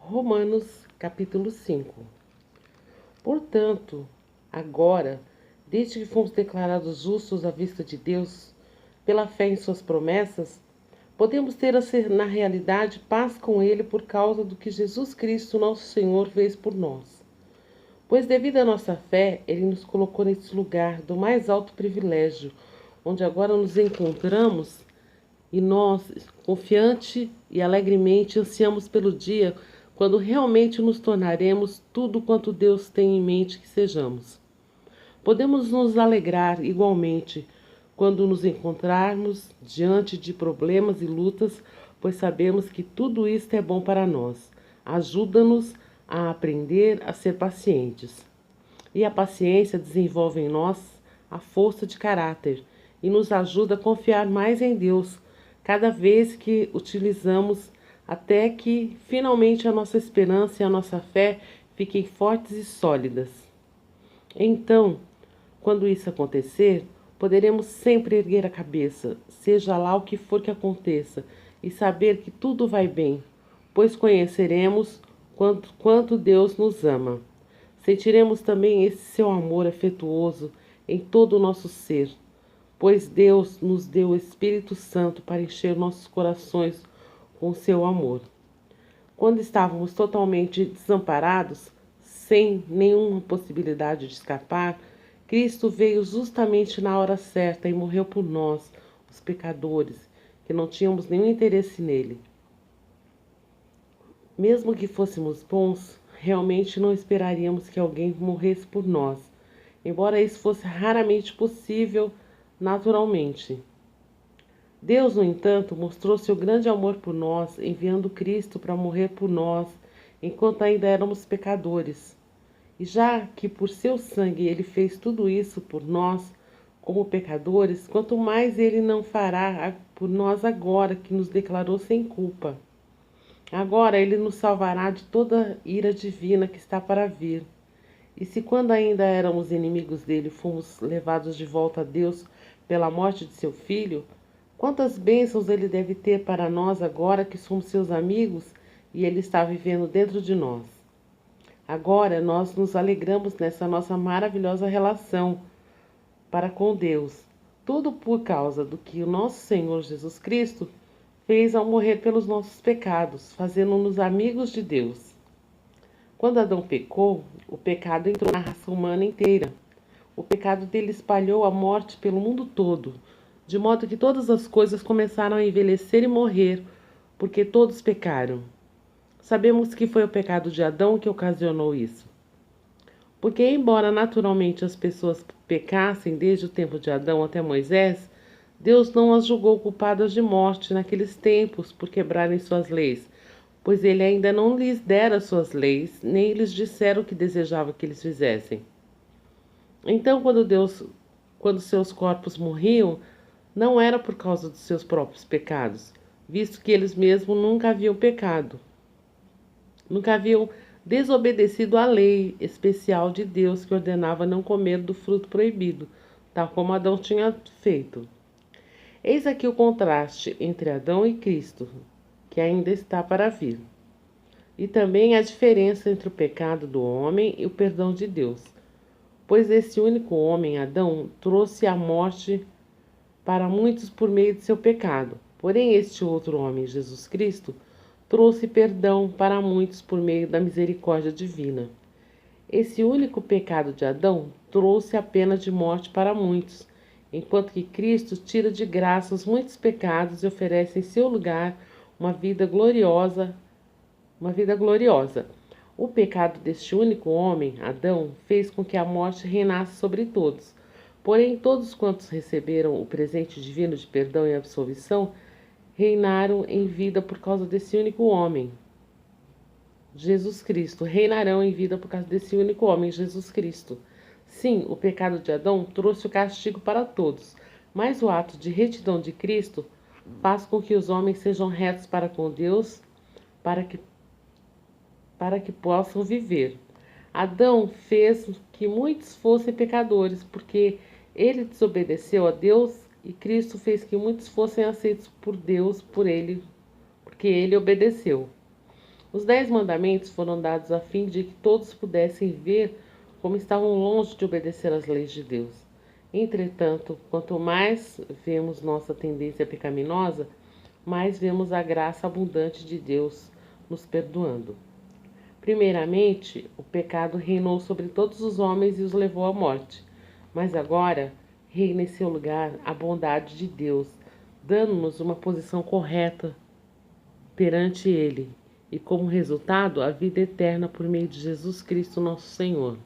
Romanos, capítulo 5. Portanto, agora, desde que fomos declarados justos à vista de Deus, pela fé em suas promessas, podemos ter na realidade paz com Ele por causa do que Jesus Cristo, nosso Senhor, fez por nós. Pois devido à nossa fé, Ele nos colocou nesse lugar do mais alto privilégio, onde agora nos encontramos, e nós, confiante e alegremente, ansiamos pelo dia quando realmente nos tornaremos tudo quanto Deus tem em mente que sejamos. Podemos nos alegrar igualmente quando nos encontrarmos diante de problemas e lutas, pois sabemos que tudo isto é bom para nós. Ajuda-nos a aprender a ser pacientes. E a paciência desenvolve em nós a força de caráter e nos ajuda a confiar mais em Deus cada vez que utilizamos, até que finalmente a nossa esperança e a nossa fé fiquem fortes e sólidas. Então, quando isso acontecer, poderemos sempre erguer a cabeça, seja lá o que for que aconteça, e saber que tudo vai bem, pois conheceremos quanto Deus nos ama. Sentiremos também esse seu amor afetuoso em todo o nosso ser, pois Deus nos deu o Espírito Santo para encher nossos corações com o seu amor. Quando estávamos totalmente desamparados, sem nenhuma possibilidade de escapar, Cristo veio justamente na hora certa e morreu por nós, os pecadores, que não tínhamos nenhum interesse nele. Mesmo que fôssemos bons, realmente não esperaríamos que alguém morresse por nós, embora isso fosse raramente possível naturalmente. Deus, no entanto, mostrou seu grande amor por nós, enviando Cristo para morrer por nós, enquanto ainda éramos pecadores. E já que por seu sangue ele fez tudo isso por nós, como pecadores, quanto mais ele não fará por nós agora que nos declarou sem culpa. Agora ele nos salvará de toda ira divina que está para vir. E se quando ainda éramos inimigos dele, fomos levados de volta a Deus pela morte de seu filho, quantas bênçãos ele deve ter para nós agora que somos seus amigos e ele está vivendo dentro de nós. Agora nós nos alegramos nessa nossa maravilhosa relação para com Deus, tudo por causa do que o nosso Senhor Jesus Cristo fez ao morrer pelos nossos pecados, fazendo-nos amigos de Deus. Quando Adão pecou, o pecado entrou na raça humana inteira. O pecado dele espalhou a morte pelo mundo todo, de modo que todas as coisas começaram a envelhecer e morrer, porque todos pecaram. Sabemos que foi o pecado de Adão que ocasionou isso. Porque, embora naturalmente as pessoas pecassem desde o tempo de Adão até Moisés, Deus não as julgou culpadas de morte naqueles tempos por quebrarem suas leis, pois ele ainda não lhes dera suas leis, nem lhes dissera o que desejava que eles fizessem. Então, quando seus corpos morriam, não era por causa dos seus próprios pecados, visto que eles mesmos nunca haviam pecado. Nunca haviam desobedecido à lei especial de Deus que ordenava não comer do fruto proibido, tal como Adão tinha feito. Eis aqui o contraste entre Adão e Cristo, que ainda está para vir. E também a diferença entre o pecado do homem e o perdão de Deus. Pois esse único homem, Adão, trouxe a morte para muitos por meio de seu pecado. Porém, este outro homem, Jesus Cristo, trouxe perdão para muitos por meio da misericórdia divina. Esse único pecado de Adão trouxe a pena de morte para muitos, enquanto que Cristo tira de graça os muitos pecados e oferece em seu lugar uma vida gloriosa. O pecado deste único homem, Adão, fez com que a morte reinasse sobre todos. Porém, todos quantos receberam o presente divino de perdão e absolvição, reinaram em vida por causa desse único homem, Jesus Cristo. Reinarão em vida por causa desse único homem, Jesus Cristo. Sim, o pecado de Adão trouxe o castigo para todos, mas o ato de retidão de Cristo faz com que os homens sejam retos para com Deus, para que possam viver. Adão fez que muitos fossem pecadores, porque ele desobedeceu a Deus, e Cristo fez que muitos fossem aceitos por Deus, porque ele obedeceu. Os 10 mandamentos foram dados a fim de que todos pudessem ver como estavam longe de obedecer às leis de Deus. Entretanto, quanto mais vemos nossa tendência pecaminosa, mais vemos a graça abundante de Deus nos perdoando. Primeiramente, o pecado reinou sobre todos os homens e os levou à morte. Mas agora reina em seu lugar a bondade de Deus, dando-nos uma posição correta perante Ele e, como resultado, a vida eterna por meio de Jesus Cristo, nosso Senhor.